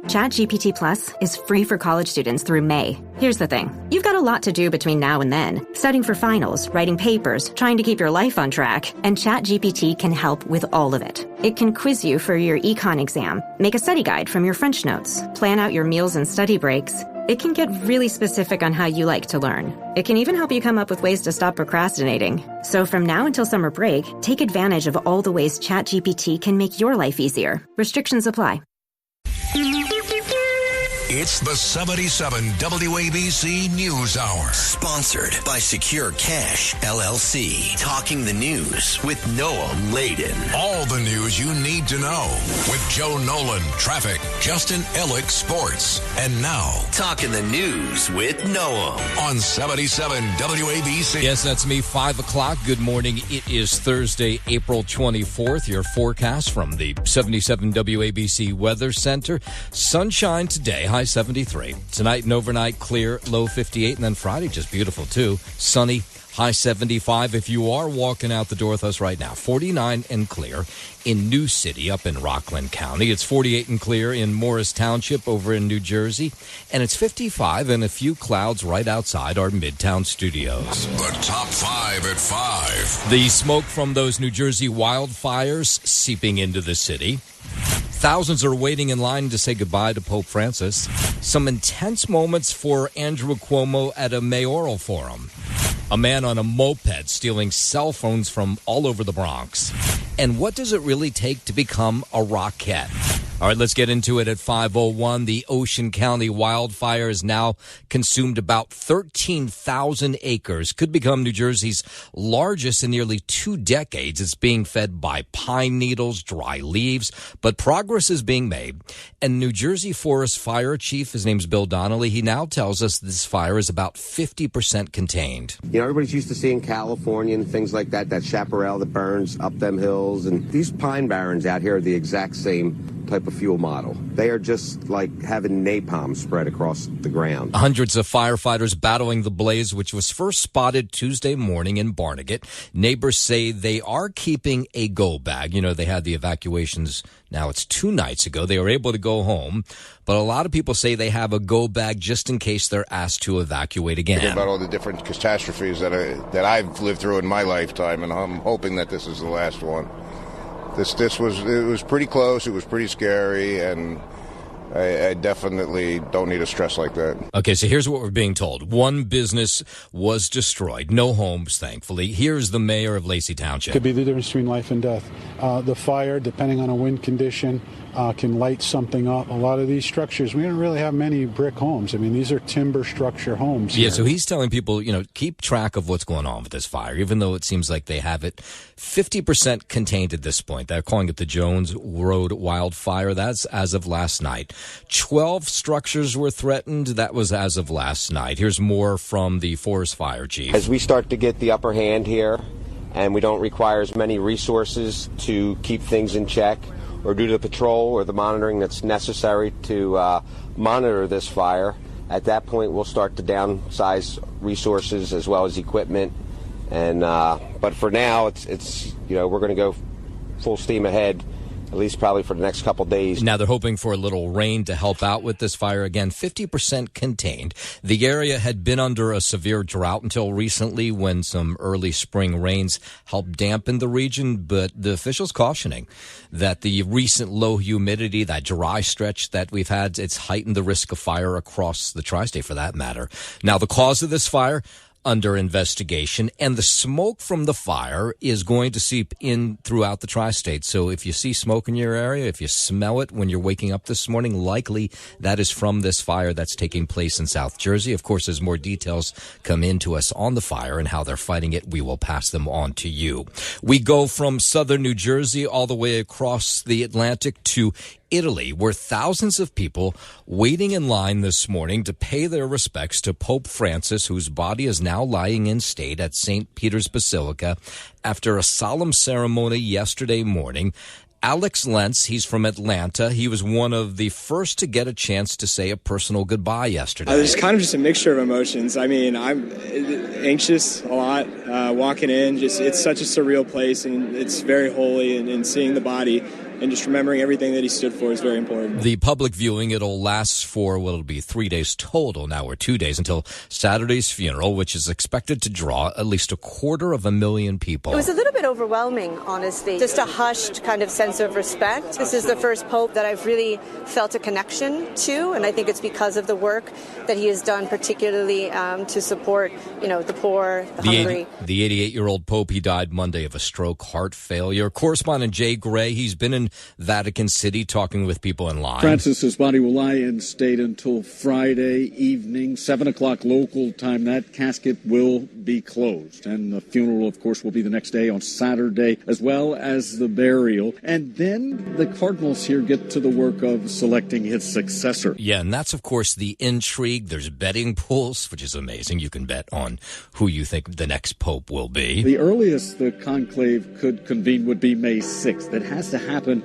ChatGPT Plus is free for college students through May. Here's the thing. You've got a lot to do between now and then. Studying for finals, writing papers, trying to keep your life on track. And ChatGPT can help with all of it. It can quiz you for your econ exam, make a study guide from your French notes, plan out your meals and study breaks. It can get really specific on how you like to learn. It can even help you come up with ways to stop procrastinating. So from now until summer break, take advantage of all the ways ChatGPT can make your life easier. Restrictions apply. It's the 77 WABC News Hour. Sponsored by Secure Cash, LLC. Talking the news with Noam Laden. All the news you need to know with Joe Nolan, traffic, Justin Ellick, sports. And now, Talking the news with Noam. On 77 WABC. Yes, that's me, 5 o'clock. Good morning. It is Thursday, April 24th. Your forecast from the 77 WABC Weather Center. Sunshine today. High 73. Tonight and overnight clear, low 58, and then Friday just beautiful too. Sunny, high 75. If you are walking out the door with us right now, 49 and clear in New City up in Rockland County. It's 48 and clear in Morris Township over in New Jersey, and it's 55 and a few clouds right outside our Midtown studios. The top 5 at 5. The smoke from those New Jersey wildfires seeping into the city. Thousands are waiting in line to say goodbye to Pope Francis. Some intense moments for Andrew Cuomo at a mayoral forum. A man on a moped stealing cell phones from all over the Bronx. And what does it really take to become a Rockette? All right, let's get into it at 5:01. The Ocean County wildfires now consumed about 13,000 acres. Could become New Jersey's largest in nearly 2 decades. It's being fed by pine needles, dry leaves, but progress is being made. And New Jersey Forest Fire Chief, his name's Bill Donnelly, he now tells us this fire is about 50% contained. You know, everybody's used to seeing California and things like that, that chaparral that burns up them hills. And these pine barrens out here are the exact same type of fuel model. They are just like having napalm spread across the ground. Hundreds of firefighters battling the blaze, which was first spotted Tuesday morning in Barnegat. Neighbors say they are keeping a go bag. You know, they had the evacuations. Now it's 2 nights ago. They were able to go home. But a lot of people say they have a go bag just in case they're asked to evacuate again. Think about all the different catastrophes that I've lived through in my lifetime, and I'm hoping that this is the last one. It was pretty close. It was pretty scary, and I definitely don't need a stress like that. Okay, so here's what we're being told. One business was destroyed. No homes, thankfully. Here's the mayor of Lacey Township. Could be the difference between life and death. The fire, depending on a wind condition, can light something up. A lot of these structures, we don't really have many brick homes. I mean, these are timber structure homes. Yeah, here. so he's telling people, keep track of what's going on with this fire, even though it seems like they have it 50% contained at this point. They're calling it the Jones Road wildfire. That's as of last night. 12 structures were threatened. That was as of last night. Here's more from the Forest Fire Chief. As we start to get the upper hand here, and we don't require as many resources to keep things in check, or do the patrol or the monitoring that's necessary to monitor this fire, at that point we'll start to downsize resources as well as equipment. And but for now, it's we're going to go full steam ahead, at least probably for the next couple days. Now they're hoping for a little rain to help out with this fire. Again, 50% contained. The area had been under a severe drought until recently when some early spring rains helped dampen the region. But the officials cautioning that the recent low humidity, that dry stretch that we've had, it's heightened the risk of fire across the tri-state for that matter. Now the cause of this fire under investigation, and the smoke from the fire is going to seep in throughout the tri-state. So if you see smoke in your area, if you smell it when you're waking up this morning, likely that is from this fire that's taking place in South Jersey. Of course, as more details come into us on the fire and how they're fighting it, we will pass them on to you. We go from southern New Jersey all the way across the Atlantic to Italy, where thousands of people waiting in line this morning to pay their respects to Pope Francis, whose body is now lying in state at St. Peter's Basilica after a solemn ceremony yesterday morning. Alex Lentz, he's from Atlanta. He was one of the first to get a chance to say a personal goodbye yesterday. It's kind of just a mixture of emotions. I mean, I'm anxious a lot walking in. It's such a surreal place, and it's very holy, and seeing the body and just remembering everything that he stood for is very important. The public viewing, it'll last for, it'll be 3 days total now, or 2 days, until Saturday's funeral, which is expected to draw at least 250,000 people. It was a little bit overwhelming, honestly. Just a hushed kind of sense of respect. This is the first pope that I've really felt a connection to, and I think it's because of the work that he has done, particularly to support, the poor, the hungry. The 88-year-old pope, he died Monday of a stroke, heart failure. Correspondent Jay Gray, he's been in Vatican City talking with people in line. Francis's body will lie in state until Friday evening, 7 o'clock local time. That casket will be closed, and the funeral, of course, will be the next day on Saturday, as well as the burial. And then the cardinals here get to the work of selecting his successor. Yeah, and that's, of course, the intrigue. There's betting pools, which is amazing. You can bet on who you think the next pope will be. The earliest the conclave could convene would be May 6th. It has to happen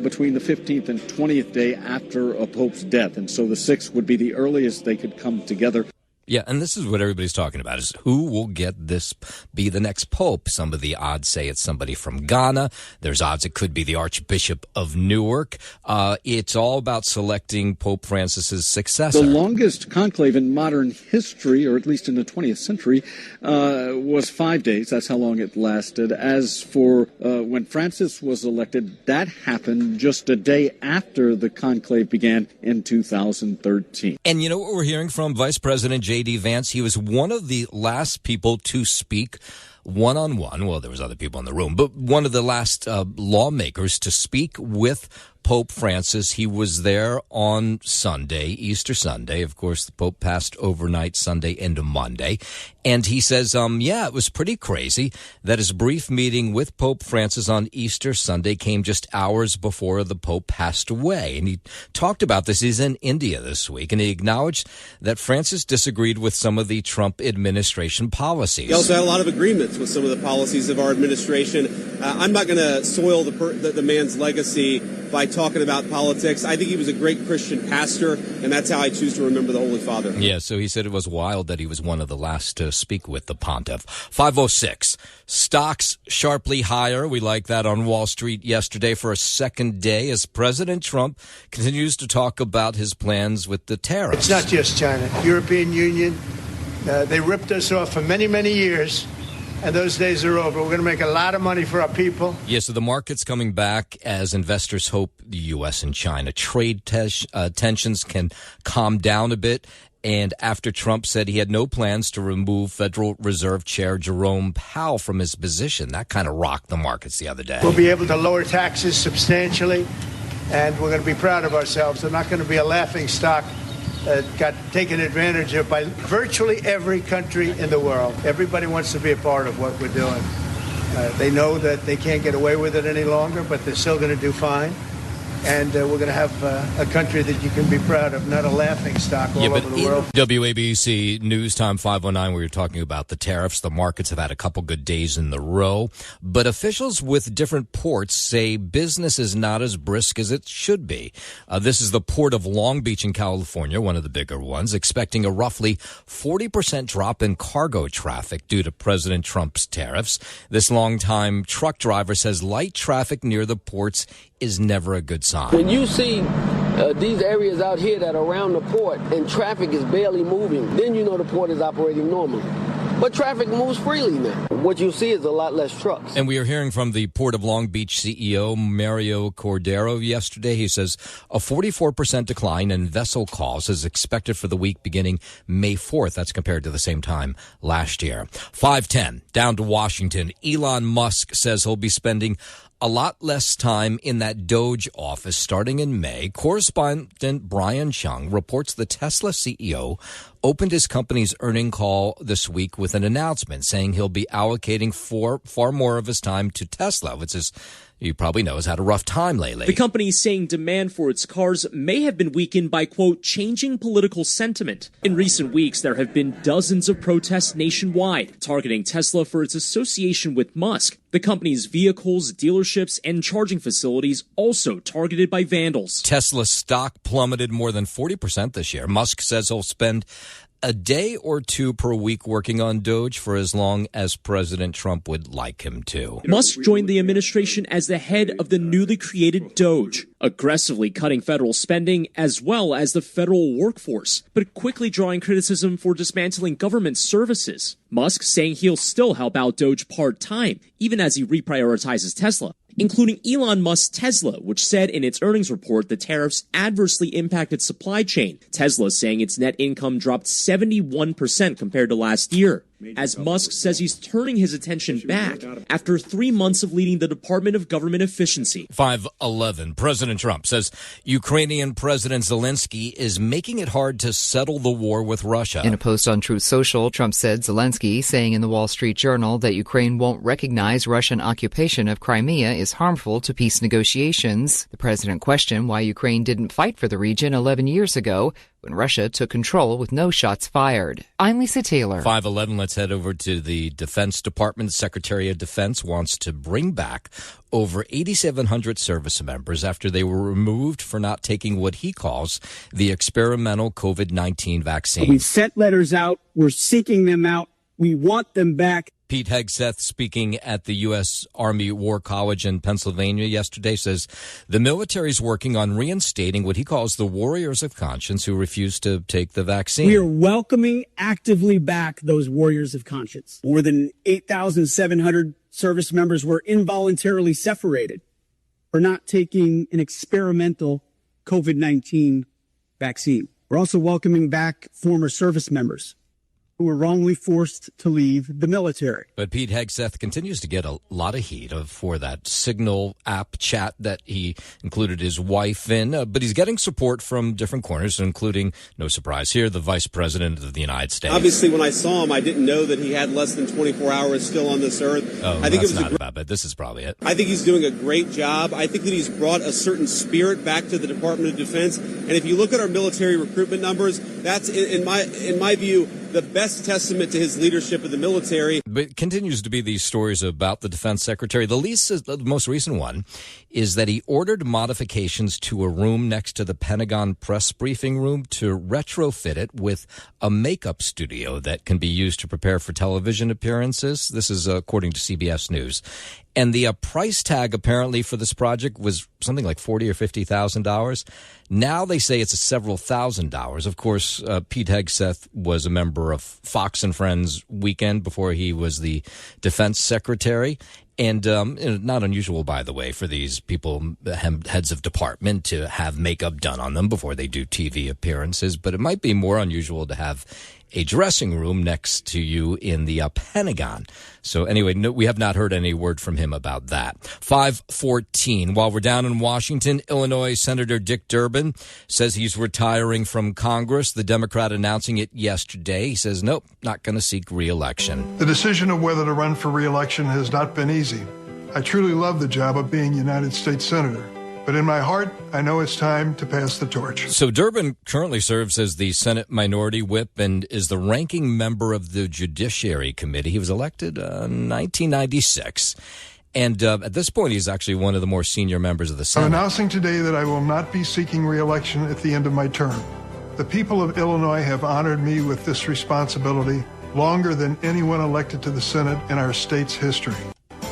between the 15th and 20th day after a pope's death. And so the 6th would be the earliest they could come together. Yeah, and this is what everybody's talking about, is who will be the next pope. Some of the odds say it's somebody from Ghana. There's odds it could be the Archbishop of Newark. It's all about selecting Pope Francis's successor. The longest conclave in modern history, or at least in the 20th century, was 5 days. That's how long it lasted. As for when Francis was elected, that happened just a day after the conclave began in 2013. And you know what we're hearing from Vice President J.D. Vance? He was one of the last people to speak one-on-one. Well, there was other people in the room, but one of the last lawmakers to speak with Pope Francis. He was there on Sunday, Easter Sunday. Of course, the Pope passed overnight Sunday into Monday. And he says, it was pretty crazy that his brief meeting with Pope Francis on Easter Sunday came just hours before the Pope passed away. And he talked about this. He's in India this week, and he acknowledged that Francis disagreed with some of the Trump administration policies. He also had a lot of agreements with some of the policies of our administration. I'm not going to soil the man's legacy by talking about politics. I think he was a great Christian pastor, and that's how I choose to remember the Holy Father. Yeah, so he said it was wild that he was one of the last to speak with the pontiff. 5:06. Stocks sharply higher. We like that on Wall Street yesterday for a second day as President Trump continues to talk about his plans with the tariffs. It's not just China. European Union, they ripped us off for many, many years. And those days are over. We're going to make a lot of money for our people. Yeah, so the market's coming back as investors hope the U.S. and China trade tensions can calm down a bit. And after Trump said he had no plans to remove Federal Reserve Chair Jerome Powell from his position, that kind of rocked the markets the other day. We'll be able to lower taxes substantially, and we're going to be proud of ourselves. They're not going to be a laughing stock got taken advantage of by virtually every country in the world. Everybody wants to be a part of what we're doing. They know that they can't get away with it any longer, but they're still going to do fine. And we're going to have a country that you can be proud of, not a laughing stock all over the world. WABC News Time 509, we were talking about the tariffs. The markets have had a couple good days in the row. But officials with different ports say business is not as brisk as it should be. This is the port of Long Beach in California, one of the bigger ones, expecting a roughly 40% drop in cargo traffic due to President Trump's tariffs. This longtime truck driver says light traffic near the ports is never a good sign. When you see these areas out here that are around the port and traffic is barely moving, then you know the port is operating normally. But traffic moves freely now. What you see is a lot less trucks. And we are hearing from the Port of Long Beach CEO, Mario Cordero, yesterday. He says a 44% decline in vessel calls is expected for the week beginning May 4th. That's compared to the same time last year. 5:10, down to Washington. Elon Musk says he'll be spending a lot less time in that Doge office starting in May. Correspondent Brian Chung reports the Tesla CEO opened his company's earning call this week with an announcement saying he'll be allocating far more of his time to Tesla, which is, you probably know, has had a rough time lately. The company is saying demand for its cars may have been weakened by, quote, changing political sentiment. In recent weeks, there have been dozens of protests nationwide targeting Tesla for its association with Musk. The company's vehicles, dealerships, and charging facilities also targeted by vandals. Tesla stock plummeted more than 40% this year. Musk says he'll spend a day or two per week working on Doge for as long as President Trump would like him to. Musk joined the administration as the head of the newly created Doge, aggressively cutting federal spending as well as the federal workforce, but quickly drawing criticism for dismantling government services. Musk saying he'll still help out Doge part-time, even as he reprioritizes Tesla, including Elon Musk's Tesla, which said in its earnings report the tariffs adversely impacted supply chain. Tesla saying its net income dropped 71% compared to last year, as Musk says he's turning his attention back after 3 months of leading the Department of Government Efficiency. 5:11. President Trump says Ukrainian President Zelensky is making it hard to settle the war with Russia. In a post on Truth Social, Trump said Zelensky, saying in the Wall Street Journal that Ukraine won't recognize Russian occupation of Crimea is harmful to peace negotiations. The president questioned why Ukraine didn't fight for the region 11 years ago when Russia took control with no shots fired. I'm Lisa Taylor. 5:11. Let's head over to the Defense Department. Secretary of Defense wants to bring back over 8,700 service members after they were removed for not taking what he calls the experimental COVID-19 vaccine. We sent letters out. We're seeking them out. We want them back. Pete Hegseth, speaking at the U.S. Army War College in Pennsylvania yesterday, says the military's working on reinstating what he calls the warriors of conscience who refuse to take the vaccine. We are welcoming actively back those warriors of conscience. More than 8,700 service members were involuntarily separated for not taking an experimental COVID-19 vaccine. We're also welcoming back former service members who were wrongly forced to leave the military. But Pete Hegseth continues to get a lot of heat for that Signal app chat that he included his wife in. But he's getting support from different corners, including, no surprise here, the Vice President of the United States. Obviously, when I saw him, I didn't know that he had less than 24 hours still on this earth. Oh, I think that's it was not about it. This is probably it. I think he's doing a great job. I think that he's brought a certain spirit back to the Department of Defense. And if you look at our military recruitment numbers, that's, in my view, the best testament to his leadership of the military. But it continues to be these stories about the defense secretary. The most recent one is that he ordered modifications to a room next to the Pentagon press briefing room to retrofit it with a makeup studio that can be used to prepare for television appearances. This is according to CBS News. And the price tag apparently for this project was something like $40,000 or $50,000. Now they say it's several $1,000s. Of course, Pete Hegseth was a member of Fox and Friends Weekend before he was the defense secretary. And not unusual, by the way, for these people, heads of department, to have makeup done on them before they do TV appearances. But it might be more unusual to have a dressing room next to you in the Pentagon. So anyway, no, we have not heard any word from him about that. 5:14. While we're down in Washington, Illinois Senator Dick Durbin says he's retiring from Congress. The Democrat announcing it yesterday. He says, nope, not going to seek re-election. The decision of whether to run for re-election has not been easy. I truly love the job of being United States Senator. But in my heart, I know it's time to pass the torch. So Durbin currently serves as the Senate Minority Whip and is the ranking member of the Judiciary Committee. He was elected in 1996. And at this point, he's actually one of the more senior members of the Senate. I'm announcing today that I will not be seeking re-election at the end of my term. The people of Illinois have honored me with this responsibility longer than anyone elected to the Senate in our state's history.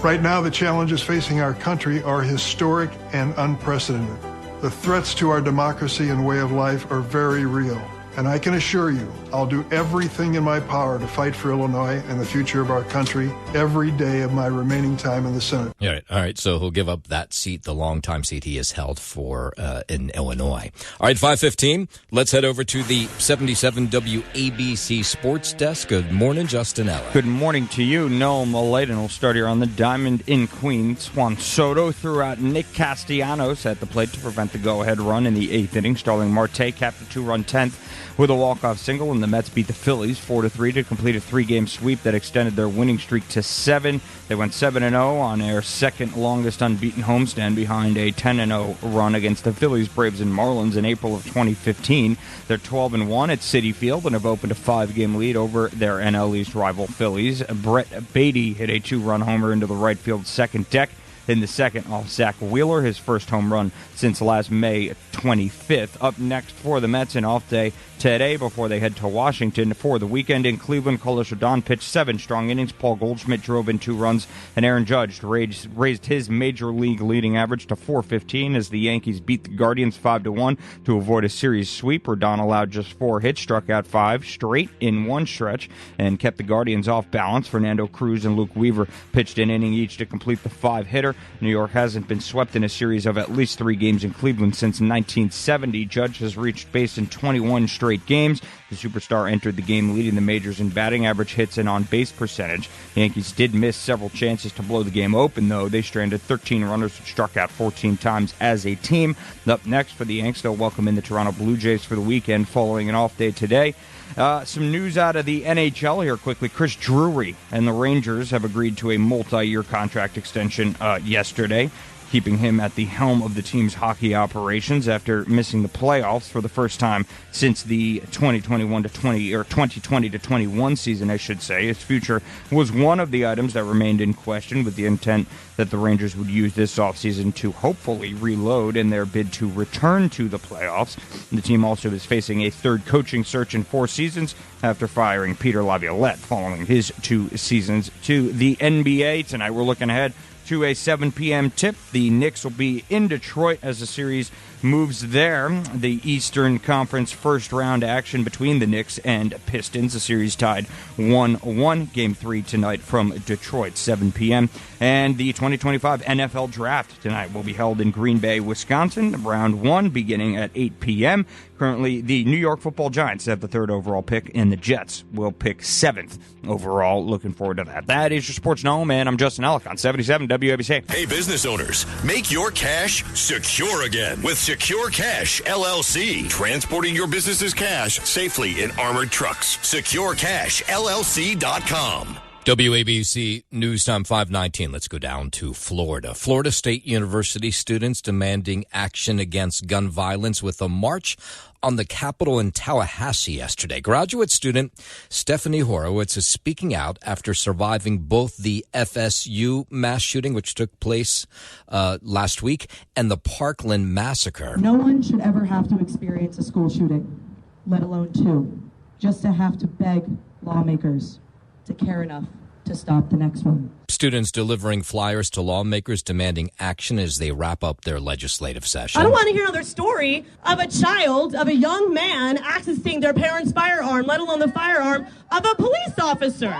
Right now, the challenges facing our country are historic and unprecedented. The threats to our democracy and way of life are very real. And I can assure you, I'll do everything in my power to fight for Illinois and the future of our country every day of my remaining time in the Senate. All right. So he'll give up that seat, the longtime seat he has held for in Illinois. All right, 5:15. Let's head over to the 77 WABC Sports Desk. Good morning, Justin Ella. Good morning to you. Noel Maladen will start here on the diamond in Queens. Juan Soto threw out Nick Castellanos at the plate to prevent the go-ahead run in the 8th inning. Starling Marte capped the 2-run 10th with a walk-off single, and the Mets beat the Phillies 4-3 to complete a 3-game sweep that extended their winning streak to 7. They went 7-0 on their second longest unbeaten homestand behind a 10-0 run against the Phillies, Braves, and Marlins in April of 2015. They're 12-1 at Citi Field and have opened a 5-game lead over their NL East rival Phillies. Brett Beatty hit a 2-run homer into the right field second deck in the second off Zach Wheeler, his first home run since last May 25th. Up next for the Mets, an off day today before they head to Washington for the weekend. In Cleveland, Carlos Rodon pitched 7 strong innings. Paul Goldschmidt drove in 2 runs, and Aaron Judge raised his major league leading average to .415 as the Yankees beat the Guardians 5-1 to avoid a series sweep. Rodon allowed just 4 hits, struck out 5 straight in one stretch, and kept the Guardians off balance. Fernando Cruz and Luke Weaver pitched an inning each to complete the 5-hitter. New York hasn't been swept in a series of at least 3 games in Cleveland since 1970. Judge has reached base in 21 straight games. The superstar entered the game leading the majors in batting average, hits, and on-base percentage. The Yankees did miss several chances to blow the game open, though. They stranded 13 runners and struck out 14 times as a team. Up next for the Yanks, they'll welcome in the Toronto Blue Jays for the weekend following an off day today. Some news out of the NHL here quickly. Chris Drury and the Rangers have agreed to a multi-year contract extension yesterday, keeping him at the helm of the team's hockey operations after missing the playoffs for the first time since the 2020 to 21 season, I should say. His future was one of the items that remained in question, with the intent that the Rangers would use this offseason to hopefully reload in their bid to return to the playoffs. The team also is facing a third coaching search in 4 seasons after firing Peter Laviolette following his 2 seasons. To the NBA tonight, we're looking ahead to a 7 p.m. tip. The Knicks will be in Detroit as the series moves there. The Eastern Conference first-round action between the Knicks and Pistons. The series tied 1-1. Game 3 tonight from Detroit, 7 p.m. And the 2025 NFL Draft tonight will be held in Green Bay, Wisconsin. Round 1 beginning at 8 p.m. Currently, the New York Football Giants have the 3rd overall pick, and the Jets will pick 7th overall. Looking forward to that. That is your Sports Know, man. I'm Justin Ellick on 77 WABC. Hey, business owners, make your cash secure again with Secure Cash, LLC. Transporting your business's cash safely in armored trucks. SecureCashLLC.com. WABC News Time 519. Let's go down to Florida. Florida State University students demanding action against gun violence with a march on the Capitol in Tallahassee yesterday. Graduate student Stephanie Horowitz is speaking out after surviving both the FSU mass shooting, which took place last week, and the Parkland massacre. No one should ever have to experience a school shooting, let alone 2, just to have to beg lawmakers to care enough to stop the next one. Students delivering flyers to lawmakers demanding action as they wrap up their legislative session. I don't want to hear another story of a child, of a young man accessing their parents' firearm, let alone the firearm of a police officer.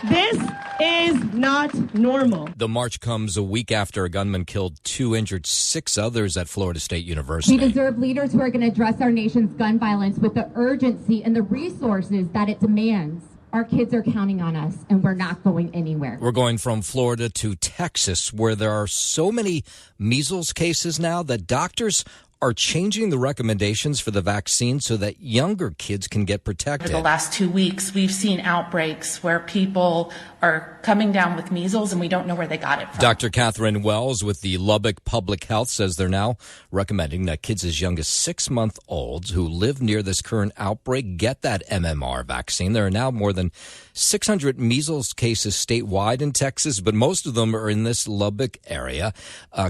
This is not normal. The march comes a week after a gunman killed 2, injured 6 others at Florida State University. We deserve leaders who are going to address our nation's gun violence with the urgency and the resources that it demands. Our kids are counting on us, and we're not going anywhere. We're going from Florida to Texas, where there are so many measles cases now that doctors are changing the recommendations for the vaccine so that younger kids can get protected. For the last 2 weeks, we've seen outbreaks where people are coming down with measles and we don't know where they got it from. Dr. Catherine Wells with the Lubbock Public Health says they're now recommending that kids as young as 6-month-olds who live near this current outbreak get that MMR vaccine. There are now more than 600 measles cases statewide in Texas, but most of them are in this Lubbock area,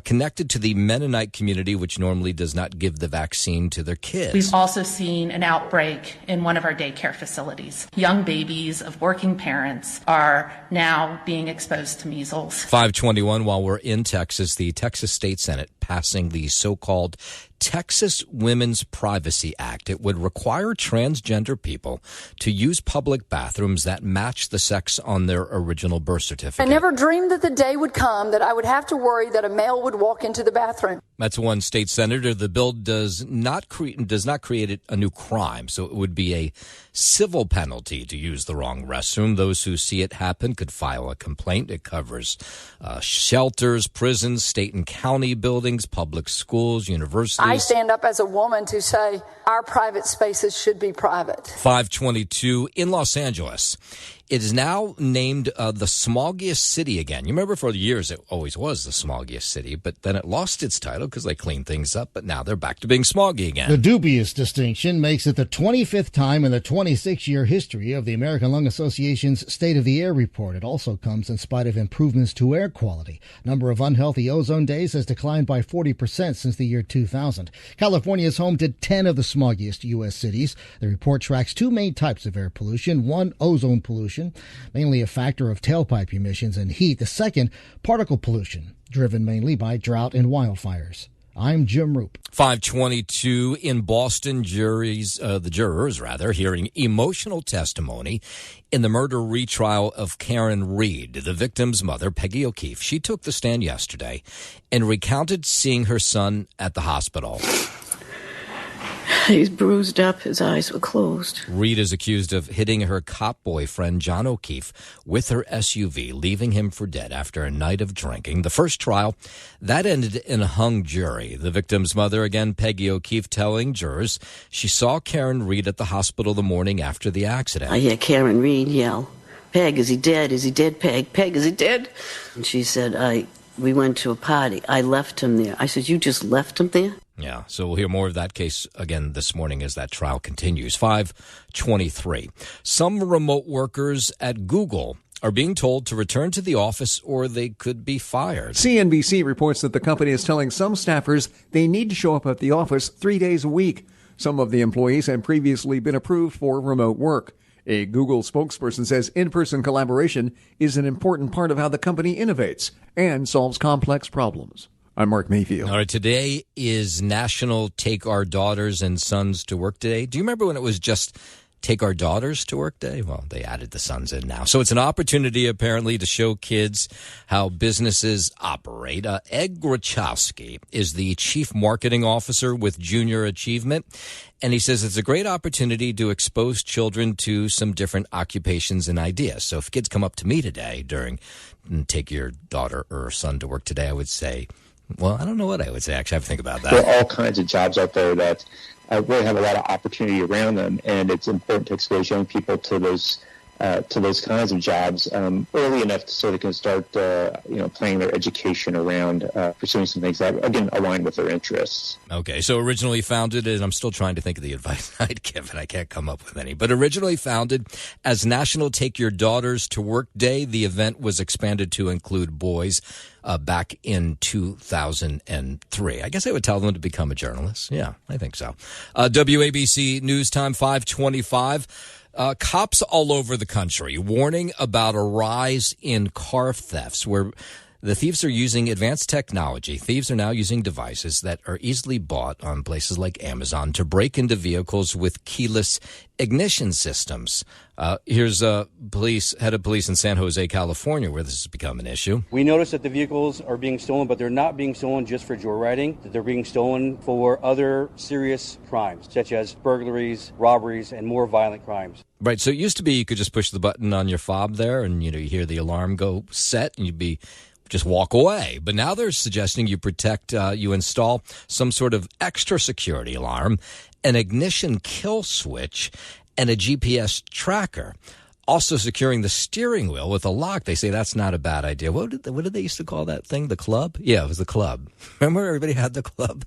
connected to the Mennonite community, which normally does not give the vaccine to their kids. We've also seen an outbreak in one of our daycare facilities. Young babies of working parents are now being exposed to measles. 521, while we're in Texas, the Texas State Senate passing the so-called Texas Women's Privacy Act. It would require transgender people to use public bathrooms that match the sex on their original birth certificate. I never dreamed that the day would come that I would have to worry that a male would walk into the bathroom. That's one state senator. The bill does not create a new crime, so it would be a civil penalty to use the wrong restroom. Those who see it happen could file a complaint. It covers shelters, prisons, state and county buildings, public schools, universities. I stand up as a woman to say our private spaces should be private. 522 in Los Angeles. It is now named the smoggiest city again. You remember for years it always was the smoggiest city, but then it lost its title because they cleaned things up, but now they're back to being smoggy again. The dubious distinction makes it the 25th time in the 26-year history of the American Lung Association's State of the Air report. It also comes in spite of improvements to air quality. Number of unhealthy ozone days has declined by 40% since the year 2000. California is home to 10 of the smoggiest U.S. cities. The report tracks two main types of air pollution. One, ozone pollution, mainly a factor of tailpipe emissions and heat. The second, particle pollution, driven mainly by drought and wildfires. I'm Jim Roop. 5:22 in Boston. The jurors hearing emotional testimony in the murder retrial of Karen Reed, the victim's mother, Peggy O'Keefe. She took the stand yesterday and recounted seeing her son at the hospital. He's bruised up. His eyes were closed. Reed is accused of hitting her cop boyfriend, John O'Keefe, with her SUV, leaving him for dead after a night of drinking. The first trial, that ended in a hung jury. The victim's mother, again, Peggy O'Keefe, telling jurors she saw Karen Reed at the hospital the morning after the accident. I hear Karen Reed yell, "Peg, is he dead? Is he dead, Peg? Peg, is he dead?" And she said, we went to a party. I left him there. I said, "You just left him there?" Yeah, so we'll hear more of that case again this morning as that trial continues. 5:23. Some remote workers at Google are being told to return to the office or they could be fired. CNBC reports that the company is telling some staffers they need to show up at the office 3 days a week. Some of the employees had previously been approved for remote work. A Google spokesperson says in-person collaboration is an important part of how the company innovates and solves complex problems. I'm Mark Mayfield. All right, today is National Take Our Daughters and Sons to Work Day. Do you remember when it was just Take Our Daughters to Work Day? Well, they added the sons in now. So it's an opportunity, apparently, to show kids how businesses operate. Ed Grachowski is the Chief Marketing Officer with Junior Achievement, and he says it's a great opportunity to expose children to some different occupations and ideas. So if kids come up to me today during Take Your Daughter or Son to Work Today, I would say, well, I don't know what I would say. Actually, I have to think about that. There are all kinds of jobs out there that really have a lot of opportunity around them, and it's important to expose young people to those kinds of jobs early enough so they can start, planning their education around pursuing some things that, again, align with their interests. Okay, so originally founded, and I'm still trying to think of the advice I'd give, and I can't come up with any, but originally founded as National Take Your Daughters to Work Day, the event was expanded to include boys back in 2003. I guess I would tell them to become a journalist. Yeah, I think so. WABC News Time 5:25. Cops all over the country warning about a rise in car thefts where the thieves are using advanced technology. Thieves are now using devices that are easily bought on places like Amazon to break into vehicles with keyless ignition systems. Here's head of police in San Jose, California, where this has become an issue. We notice that the vehicles are being stolen, but they're not being stolen just for joyriding. That they're being stolen for other serious crimes, such as burglaries, robberies, and more violent crimes. Right. So it used to be you could just push the button on your fob there, and you hear the alarm go set, and you'd just walk away. But now they're suggesting you you install some sort of extra security alarm, an ignition kill switch, and a GPS tracker. Also securing the steering wheel with a lock. They say that's not a bad idea. What did they used to call that thing? The club? Yeah, it was the club. Remember everybody had the club?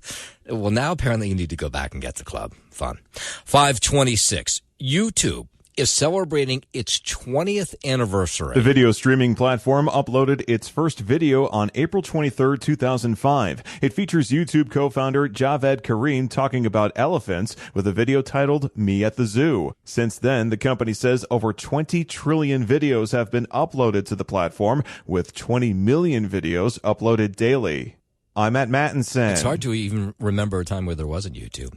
Well, now apparently you need to go back and get the club. Fun. 5:26. YouTube is celebrating its 20th anniversary. The video streaming platform uploaded its first video on April 23, 2005. It features YouTube co-founder Javed Karim talking about elephants with a video titled Me at the Zoo. Since then, the company says over 20 trillion videos have been uploaded to the platform, with 20 million videos uploaded daily. I'm Matt Mattinson. It's hard to even remember a time where there wasn't YouTube.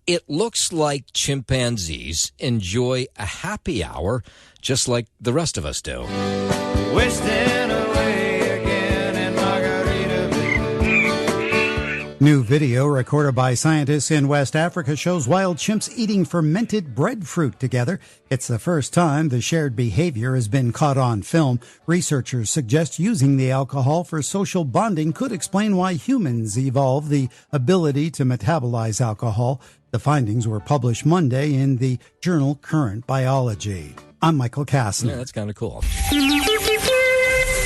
It looks like chimpanzees enjoy a happy hour just like the rest of us do. Wasting away again in Margaritaville. New video recorded by scientists in West Africa shows wild chimps eating fermented breadfruit together. It's the first time the shared behavior has been caught on film. Researchers suggest using the alcohol for social bonding could explain why humans evolved the ability to metabolize alcohol. The findings were published Monday in the journal Current Biology. I'm Michael Kastner. Yeah, that's kind of cool.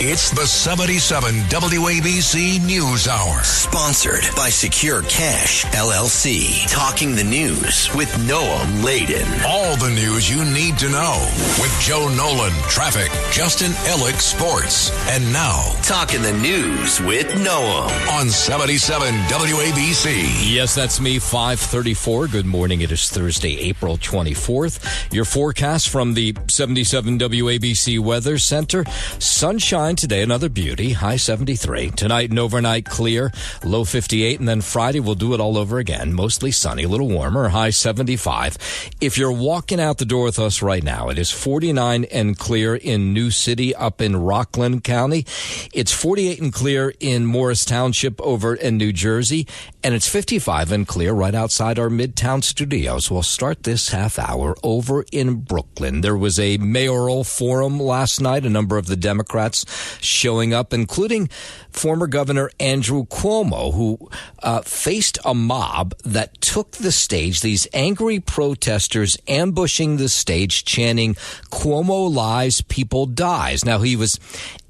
It's the 77 WABC News Hour. Sponsored by Secure Cash, LLC. Talking the news with Noah Layden. All the news you need to know with Joe Nolan, traffic, Justin Ellick, sports. And now, Talking the news with Noah on 77 WABC. Yes, that's me, 5:34. Good morning. It is Thursday, April 24th. Your forecast from the 77 WABC Weather Center. Sunshine today, another beauty, high 73. Tonight and overnight clear, low 58, and then Friday we'll do it all over again. Mostly sunny, a little warmer, high 75. If you're walking out the door with us right now, it is 49 and clear in New City up in Rockland County. It's 48 and clear in Morris Township over in New Jersey, and it's 55 and clear right outside our Midtown studios. We'll start this half hour over in Brooklyn. There was a mayoral forum last night, a number of the Democrats showing up, including former Governor Andrew Cuomo, who faced a mob that took the stage, these angry protesters ambushing the stage, chanting, "Cuomo lies, people dies." Now, he was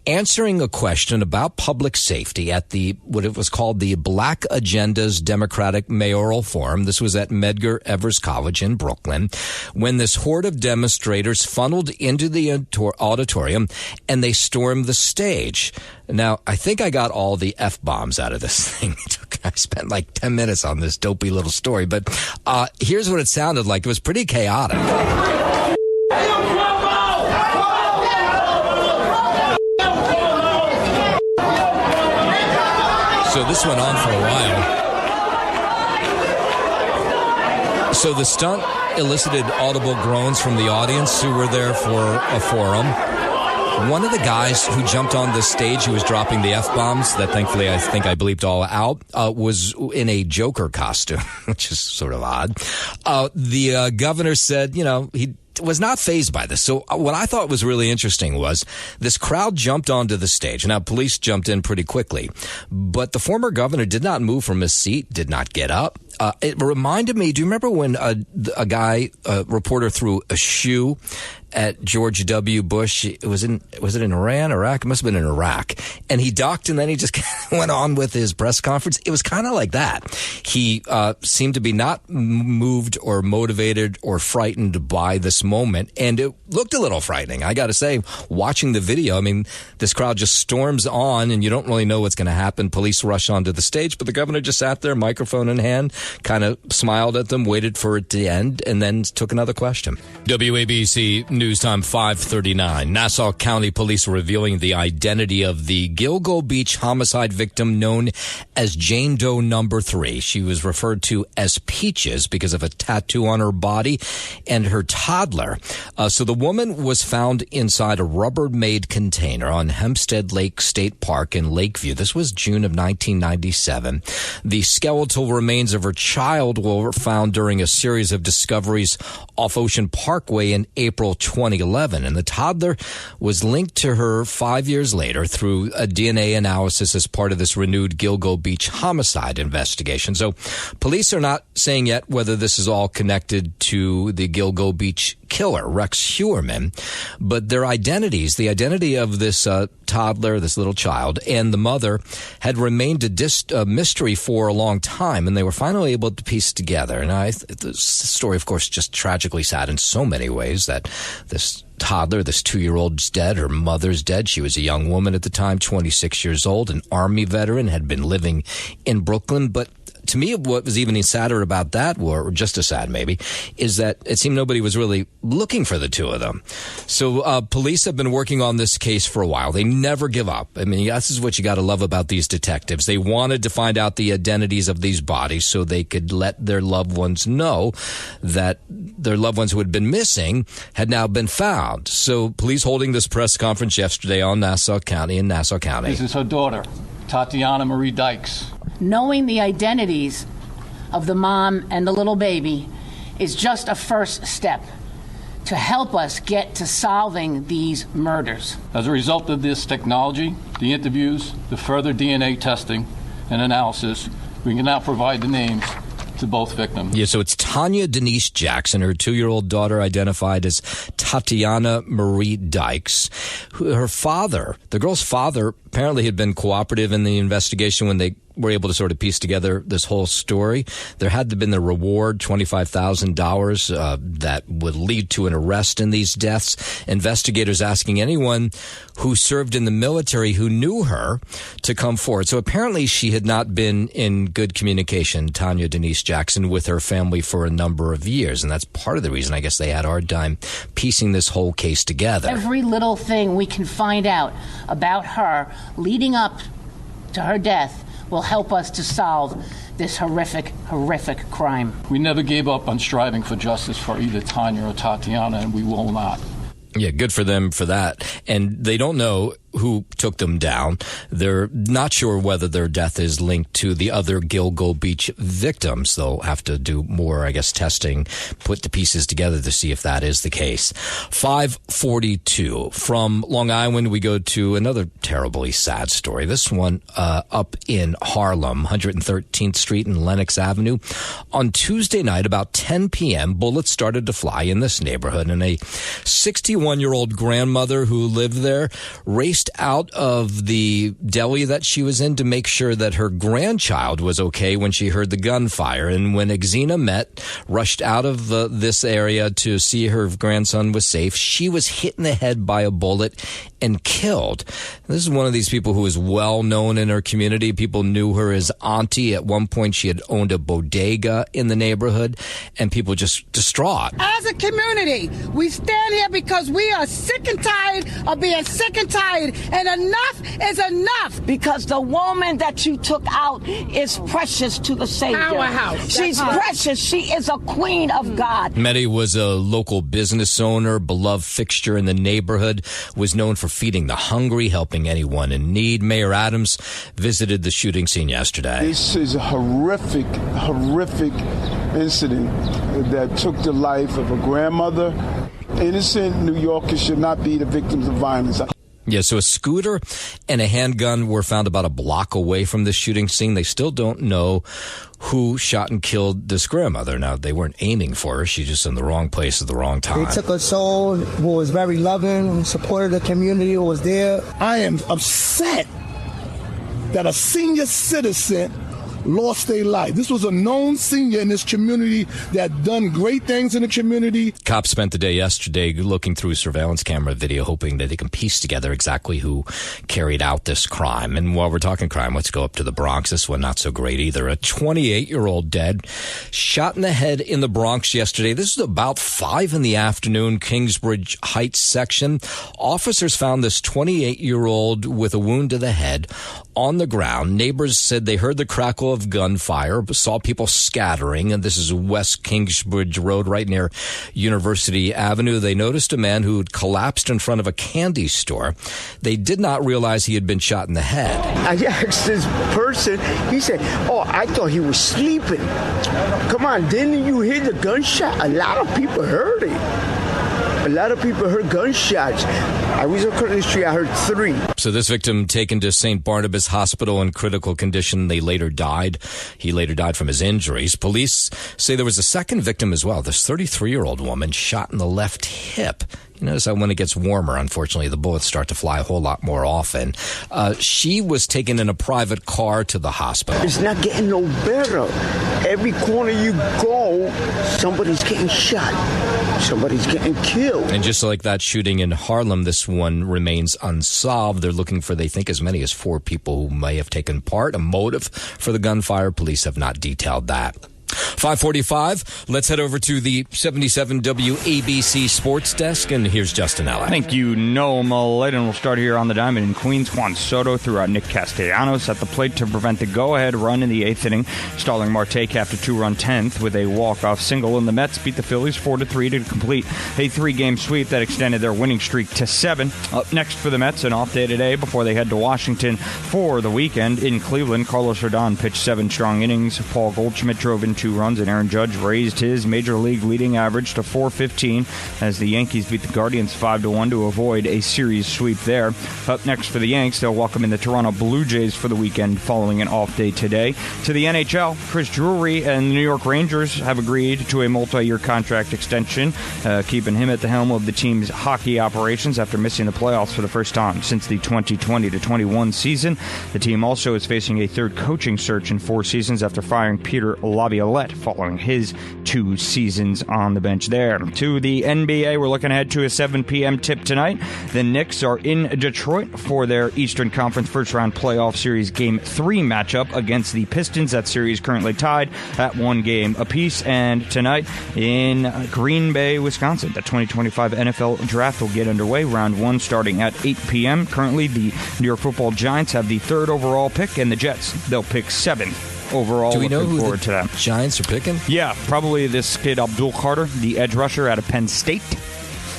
answering a question about public safety at the what it was called the Black Agenda's Democratic Mayoral Forum. This was at Medgar Evers College in Brooklyn, when this horde of demonstrators funneled into the auditorium and they stormed the stage. Now, I think I got all the F-bombs out of this thing. I spent like 10 minutes on this dopey little story, but here's what it sounded like. It was pretty chaotic. So this went on for a while. So the stunt elicited audible groans from the audience who were there for a forum. One of the guys who jumped on the stage, who was dropping the F-bombs, that thankfully I think I bleeped all out, was in a Joker costume, which is sort of odd. The governor said, he was not fazed by this. So what I thought was really interesting was this crowd jumped onto the stage. Now, police jumped in pretty quickly, but the former governor did not move from his seat, did not get up. It reminded me, do you remember when a reporter threw a shoe at George W. Bush? Was it in Iran, Iraq? It must have been in Iraq. And he ducked and then he just went on with his press conference. It was kind of like that. He seemed to be not moved or motivated or frightened by this moment. And it looked a little frightening. I got to say, watching the video, I mean, this crowd just storms on and you don't really know what's going to happen. Police rush onto the stage, but the governor just sat there, microphone in hand, kind of smiled at them, waited for it to end, and then took another question. WABC News Time 5:39. Nassau County Police revealing the identity of the Gilgo Beach homicide victim known as Jane Doe number 3. She was referred to as Peaches because of a tattoo on her body and her toddler. So the woman was found inside a Rubbermaid container on Hempstead Lake State Park in Lakeview. This was June of 1997. The skeletal remains of her child were found during a series of discoveries off Ocean Parkway in April 2011, and the toddler was linked to her 5 years later through a DNA analysis as part of this renewed Gilgo Beach homicide investigation. So police are not saying yet whether this is all connected to the Gilgo Beach killer, Rex Heuermann, but their identities, the identity of this toddler, this little child, and the mother had remained a mystery for a long time, and they were finally able to piece together. And the story, of course, just tragically sad in so many ways that this toddler, this 2-year-old's dead. Her mother's dead. She was a young woman at the time, 26 years old, an Army veteran, had been living in Brooklyn. But to me, what was even sadder about that, or just as sad maybe, is that it seemed nobody was really looking for the two of them. So police have been working on this case for a while. They never give up. I mean, this is what you got to love about these detectives. They wanted to find out the identities of these bodies so they could let their loved ones know that their loved ones who had been missing had now been found. So police holding this press conference yesterday in Nassau County. This is her daughter, Tatiana Marie Dykes. Knowing the identities of the mom and the little baby is just a first step to help us get to solving these murders. As a result of this technology, the interviews, the further DNA testing and analysis, we can now provide the names to both victims. Yeah, so it's Tanya Denise Jackson, her 2-year-old daughter identified as Tatiana Marie Dykes. Her father, the girl's father, apparently had been cooperative in the investigation when they were able to sort of piece together this whole story. There had to have been the reward, $25,000, that would lead to an arrest in these deaths. Investigators asking anyone who served in the military who knew her to come forward. So apparently she had not been in good communication, Tanya Denise Jackson, with her family for a number of years. And that's part of the reason I guess they had a hard time piecing this whole case together. Every little thing we can find out about her leading up to her death will help us to solve this horrific crime. We never gave up on striving for justice for either Tanya or Tatiana, and we will not. Yeah, good for them for that. And they don't know who took them down. They're not sure whether their death is linked to the other Gilgo Beach victims. They'll have to do more, I guess, testing, put the pieces together to see if that is the case. 542. From Long Island, we go to another terribly sad story. This one up in Harlem, 113th Street and Lenox Avenue. On Tuesday night, about 10 p.m., bullets started to fly in this neighborhood, and a 61-year-old grandmother who lived there raced out of the deli that she was in to make sure that her grandchild was okay when she heard the gunfire. And when Exena Met rushed out of this area to see her grandson was safe, she was hit in the head by a bullet and killed. This is one of these people who is well known in her community. People knew her as Auntie. At one point, she had owned a bodega in the neighborhood, and people just distraught. As a community, we stand here because we are sick and tired of being sick and tired, and enough is enough. Because the woman that you took out is precious to the Savior. Powerhouse. She's precious. She is a queen of God. Meddy was a local business owner, beloved fixture in the neighborhood, was known for feeding the hungry, helping anyone in need. Mayor Adams visited the shooting scene yesterday. This is a horrific incident that took the life of a grandmother. Innocent New Yorkers should not be the victims of violence. Yeah, so a scooter and a handgun were found about a block away from the shooting scene. They still don't know who shot and killed this grandmother. Now, they weren't aiming for her. She's just in the wrong place at the wrong time. They took a soul who was very loving, supported the community, who was there. I am upset that a senior citizen lost their life. This was a known senior in this community that done great things in the community. Cops spent the day yesterday looking through surveillance camera video, hoping that they can piece together exactly who carried out this crime. And while we're talking crime, let's go up to the Bronx. This one not so great either. A 28-year-old dead, shot in the head in the Bronx yesterday. This is about 5 in the afternoon, Kingsbridge Heights section. Officers found this 28-year-old with a wound to the head on the ground. Neighbors said they heard the crackle of gunfire, saw people scattering, and this is West Kingsbridge Road right near University Avenue. They noticed a man who had collapsed in front of a candy store. They did not realize he had been shot in the head. I asked this person, he said, "Oh, I thought he was sleeping." Come on, didn't you hear the gunshot? A lot of people heard it. A lot of people heard gunshots. I was across the street, I heard 3. So this victim taken to St. Barnabas Hospital in critical condition. He later died from his injuries. Police say there was a second victim as well. This 33-year-old woman shot in the left hip. You notice how when it gets warmer, unfortunately, the bullets start to fly a whole lot more often. She was taken in a private car to the hospital. It's not getting no better. Every corner you go, somebody's getting shot. Somebody's getting killed. And just like that shooting in Harlem, this one remains unsolved. They're looking for, they think, as many as 4 people who may have taken part. A motive for the gunfire, police have not detailed that. 5:45. Let's head over to the 77 WABC Sports Desk, and here's Justin Allen. Thank you, Noah Maladen. We'll start here on the diamond in Queens. Juan Soto threw out Nick Castellanos at the plate to prevent the go-ahead run in the 8th inning. Starling Marte capped a 2-run 10th with a walk-off single, and the Mets beat the Phillies 4-3 to complete a 3-game sweep that extended their winning streak to 7. Up next for the Mets, an off day today before they head to Washington for the weekend. In Cleveland, Carlos Rodon pitched 7 strong innings. Paul Goldschmidt drove in 2 runs, and Aaron Judge raised his major league leading average to .415 as the Yankees beat the Guardians 5-1 to avoid a series sweep there. Up next for the Yanks, they'll welcome in the Toronto Blue Jays for the weekend following an off day today. To the NHL, Chris Drury and the New York Rangers have agreed to a multi-year contract extension, keeping him at the helm of the team's hockey operations after missing the playoffs for the first time since the 2020-21 season. The team also is facing a third coaching search in 4 seasons after firing Peter Laviolette following his 2 seasons on the bench there. To the NBA, we're looking ahead to a 7 p.m. tip tonight. The Knicks are in Detroit for their Eastern Conference first-round playoff series Game 3 matchup against the Pistons. That series currently tied at 1 game apiece. And tonight in Green Bay, Wisconsin, the 2025 NFL Draft will get underway. Round 1 starting at 8 p.m. Currently, the New York Football Giants have the 3rd overall pick, and the Jets, they'll pick 7th overall. Do we know who to that. Giants are picking? Yeah, probably this kid Abdul Carter, the edge rusher out of Penn State.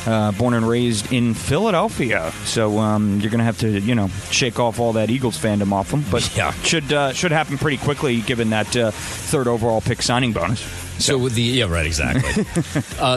Born and raised in Philadelphia, so you're going to have to, shake off all that Eagles fandom off them. But yeah, should happen pretty quickly given that 3rd overall pick signing bonus. So with right, exactly.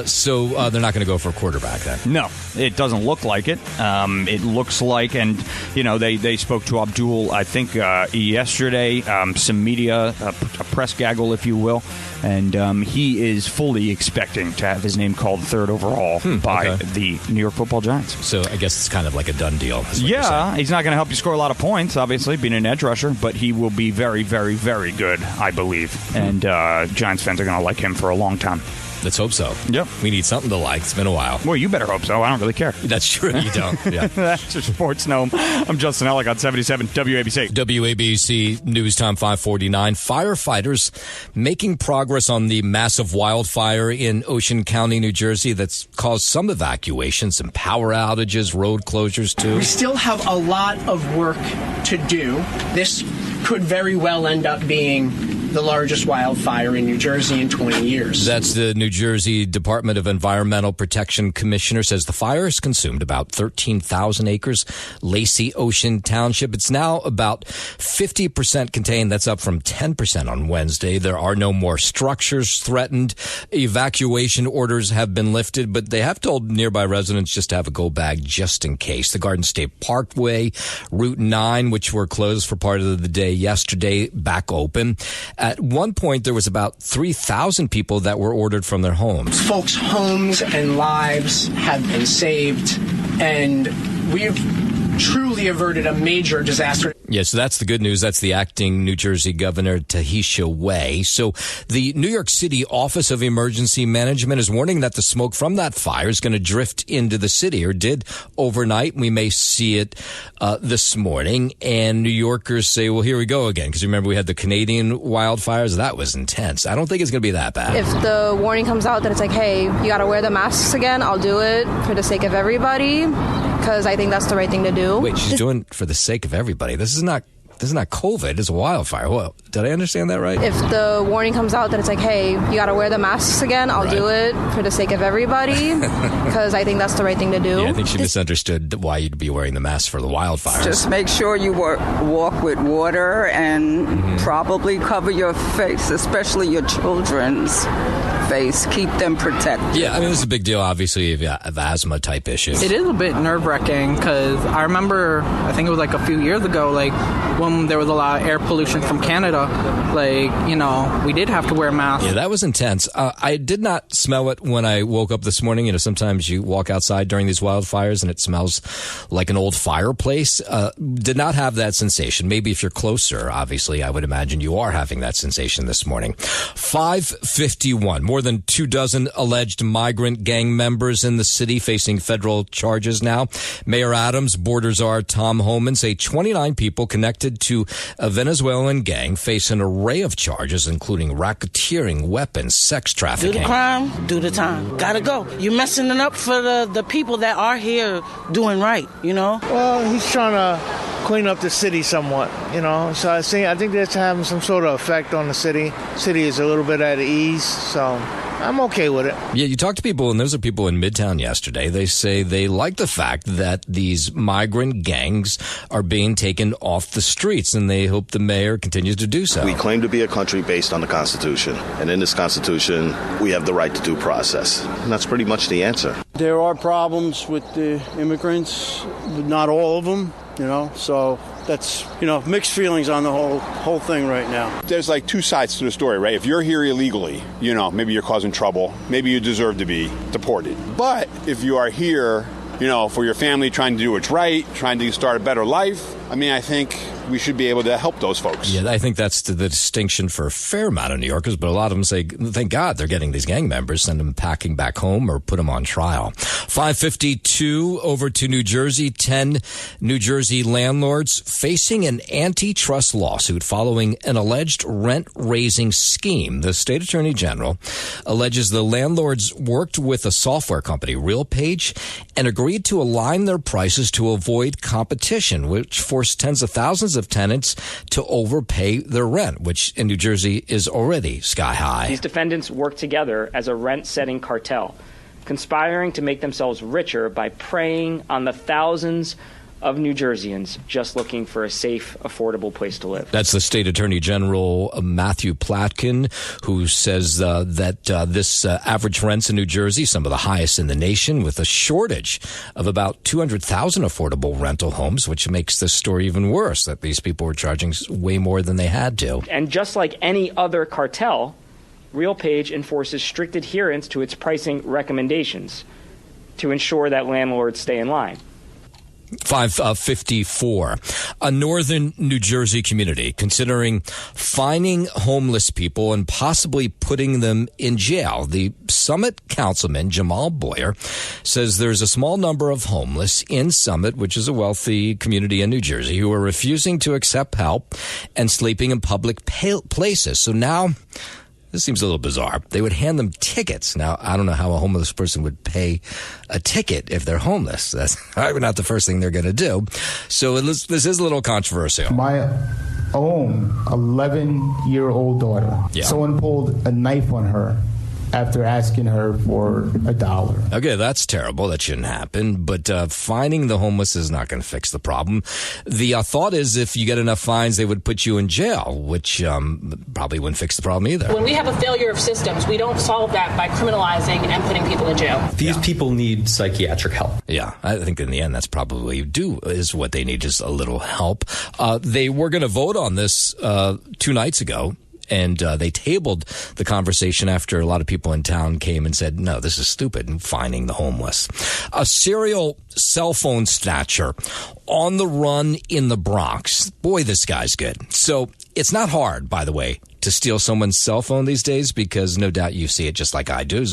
So they're not going to go for a quarterback then? No, it doesn't look like it. It looks like, and they spoke to Abdul, I think, yesterday. Some media, a press gaggle, if you will, and he is fully expecting to have his name called 3rd overall by the New York Football Giants. So I guess it's kind of like a done deal. Yeah, he's not going to help you score a lot of points, obviously, being an edge rusher, but he will be very, very, very good, I believe. And Giants fans are going to like him for a long time. Let's hope so. Yep. We need something to like. It's been a while. Well, you better hope so. I don't really care. That's true. You don't. Yeah. That's your Sports Gnome. I'm Justin Ellick on 77 WABC. WABC News Time 549. Firefighters making progress on the massive wildfire in Ocean County, New Jersey that's caused some evacuations, some power outages, road closures too. We still have a lot of work to do. This could very well end up being the largest wildfire in New Jersey in 20 years. That's the New Jersey Department of Environmental Protection Commissioner says the fire has consumed about 13,000 acres. Lacey Ocean Township, it's now about 50% contained. That's up from 10% on Wednesday. There are no more structures threatened. Evacuation orders have been lifted, but they have told nearby residents just to have a go bag just in case. The Garden State Parkway, Route 9, which were closed for part of the day yesterday, back open. At one point, there was about 3,000 people that were ordered from their homes. Folks' homes and lives have been saved, and we've truly averted a major disaster. Yeah, so that's the good news. That's the acting New Jersey Governor Tahisha Way. So the New York City Office of Emergency Management is warning that the smoke from that fire is going to drift into the city, or did overnight. We may see it this morning. And New Yorkers say, well, here we go again. Because remember, we had the Canadian wildfires. That was intense. I don't think it's going to be that bad. If the warning comes out that it's like, hey, you got to wear the masks again, I'll do it for the sake of everybody, because I think that's the right thing to do. Wait, she's doing it for the sake of everybody. This is not COVID. It's a wildfire. Well, did I understand that right? If the warning comes out that it's like, hey, you got to wear the masks again, I'll do it for the sake of everybody, because I think that's the right thing to do. Yeah, I think she misunderstood why you'd be wearing the mask for the wildfires. Just make sure you walk with water and probably cover your face, especially your children's face. Keep them protected. Yeah, I mean, this is a big deal, obviously, if you have asthma type issues. It is a bit nerve-wracking because I remember, I think it was like a few years ago, like when there was a lot of air pollution from Canada, we did have to wear masks. Yeah, that was intense. I did not smell it when I woke up this morning. Sometimes you walk outside during these wildfires and it smells like an old fireplace. Did not have that sensation. Maybe if you're closer, obviously, I would imagine you are having that sensation this morning. 5:51. More than 24 alleged migrant gang members in the city facing federal charges now. Mayor Adams, Board Czar Tom Homan say 29 people connected to a Venezuelan gang face an array of charges, including racketeering, weapons, sex trafficking. Do the crime, do the time. Gotta go. You're messing it up for the people that are here doing right, Well, he's trying to clean up the city somewhat, So I think that's having some sort of effect on the city. City is a little bit at ease, so I'm okay with it. Yeah, you talk to people, and those are people in Midtown yesterday. They say they like the fact that these migrant gangs are being taken off the streets, and they hope the mayor continues to do so. We claim to be a country based on the Constitution, and in this Constitution, we have the right to due process. And that's pretty much the answer. There are problems with the immigrants, not all of them, so that's, mixed feelings on the whole thing right now. There's like two sides to the story, right? If you're here illegally, maybe you're causing trouble. Maybe you deserve to be deported. But if you are here, for your family, trying to do what's right, trying to start a better life, I think we should be able to help those folks. Yeah, I think that's the distinction for a fair amount of New Yorkers, but a lot of them say, thank God they're getting these gang members, send them packing back home or put them on trial. 5:52 over to New Jersey. 10 New Jersey landlords facing an antitrust lawsuit following an alleged rent-raising scheme. The state attorney general alleges the landlords worked with a software company, RealPage, and agreed to align their prices to avoid competition, which forced tens of thousands of tenants to overpay their rent, which in New Jersey is already sky high. These defendants work together as a rent-setting cartel, conspiring to make themselves richer by preying on the thousands of New Jerseyans just looking for a safe, affordable place to live. That's the state attorney general, Matthew Platkin, who says that this average rents in New Jersey, some of the highest in the nation, with a shortage of about 200,000 affordable rental homes, which makes this story even worse, that these people were charging way more than they had to. And just like any other cartel, RealPage enforces strict adherence to its pricing recommendations to ensure that landlords stay in line. 5:54. A northern New Jersey community considering fining homeless people and possibly putting them in jail. The Summit councilman, Jamal Boyer, says there's a small number of homeless in Summit, which is a wealthy community in New Jersey, who are refusing to accept help and sleeping in public places. So now, this seems a little bizarre. They would hand them tickets. Now, I don't know how a homeless person would pay a ticket if they're homeless. That's probably not the first thing they're going to do. So this is a little controversial. My own 11-year-old daughter, someone pulled a knife on her after asking her for $1. Okay, that's terrible. That shouldn't happen. But fining the homeless is not going to fix the problem. The thought is if you get enough fines, they would put you in jail, which probably wouldn't fix the problem either. When we have a failure of systems, we don't solve that by criminalizing and putting people in jail. These people need psychiatric help. Yeah, I think in the end that's probably is what they need, just a little help. They were going to vote on this 2 nights ago. And they tabled the conversation after a lot of people in town came and said, no, this is stupid, and fining the homeless. A serial cell phone snatcher on the run in the Bronx. Boy, this guy's good. So it's not hard, by the way, to steal someone's cell phone these days, because no doubt you see it just like I do.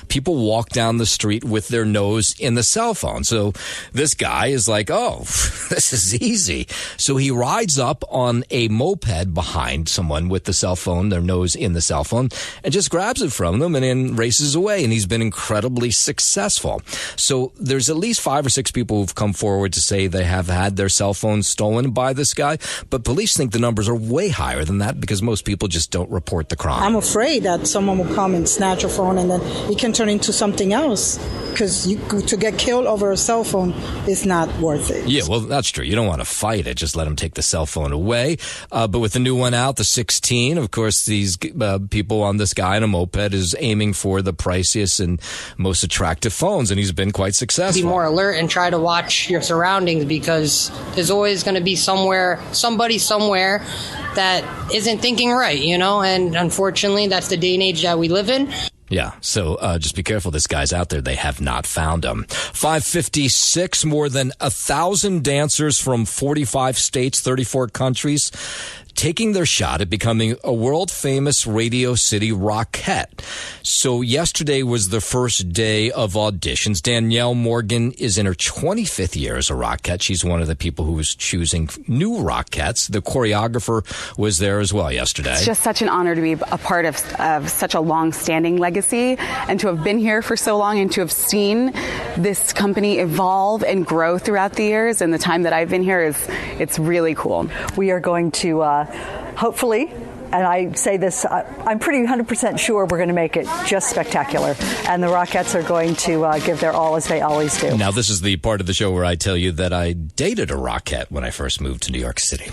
People walk down the street with their nose in the cell phone. So this guy is like, oh, this is easy. So he rides up on a moped behind someone with the cell phone, their nose in the cell phone, and just grabs it from them and then races away. And he's been incredibly successful. So there's at least 5 or 6 people who've come forward to say they have had their cell phones stolen by this guy. But police think the numbers are way higher than that because most people just don't report the crime. I'm afraid that someone will come and snatch your phone and then it can turn into something else, because to get killed over a cell phone is not worth it. Yeah, well, that's true. You don't want to fight it. Just let them take the cell phone away. But with the new one out, the 16, of course, these people on this guy in a moped is aiming for the priciest and most attractive phones, and he's been quite successful. Be more alert and try to watch your surroundings, because there's always going to be somebody somewhere that isn't thinking right, and unfortunately that's the day and age that we live in. Yeah, so just be careful. This guy's out there. They have not found him. 5:56, more than 1,000 dancers from 45 states, 34 countries, taking their shot at becoming a world-famous Radio City Rockette. So yesterday was the first day of auditions. Danielle Morgan is in her 25th year as a Rockette. She's one of the people who was choosing new Rockettes. The choreographer was there as well yesterday. It's just such an honor to be a part of such a long-standing legacy, and to have been here for so long and to have seen this company evolve and grow throughout the years and the time that I've been here it's really cool. We are going to hopefully and I say this, I'm pretty 100% sure we're going to make it just spectacular. And the Rockettes are going to give their all, as they always do. Now, this is the part of the show where I tell you that I dated a Rockette when I first moved to New York City.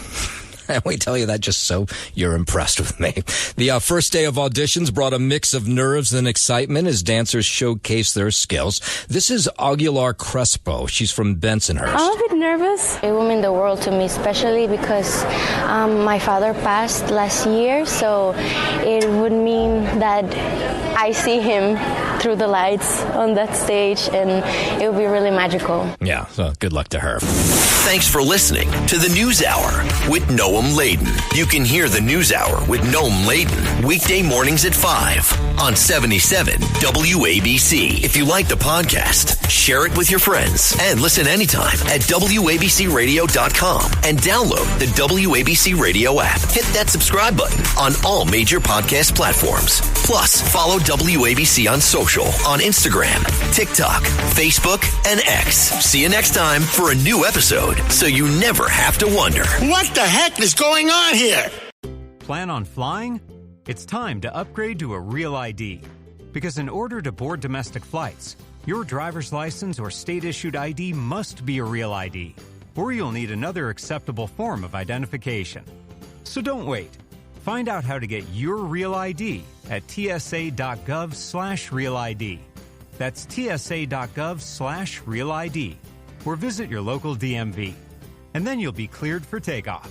And we tell you that just so you're impressed with me. The first day of auditions brought a mix of nerves and excitement as dancers showcased their skills. This is Aguilar Crespo. She's from Bensonhurst. I'm a bit nervous. It will mean the world to me, especially because my father passed last year, so it would mean that I see him through the lights on that stage, and it would be really magical. Yeah, so good luck to her. Thanks for listening to the News Hour with Noam Laden. You can hear the News Hour with Noam Laden weekday mornings at 5 on 77 WABC. If you like the podcast, share it with your friends and listen anytime at WABCRadio.com and download the WABC Radio app. Hit that subscribe button on all major podcast platforms. Plus, follow WABC on social on Instagram, TikTok, Facebook, and X. See you next time for a new episode so you never have to wonder, what the heck is going on here? Plan on flying? It's time to upgrade to a Real ID. Because in order to board domestic flights, your driver's license or state-issued ID must be a Real ID, or you'll need another acceptable form of identification. So don't wait. Find out how to get your Real ID at tsa.gov/Real ID. That's tsa.gov/Real ID. Or visit your local DMV. And then you'll be cleared for takeoff.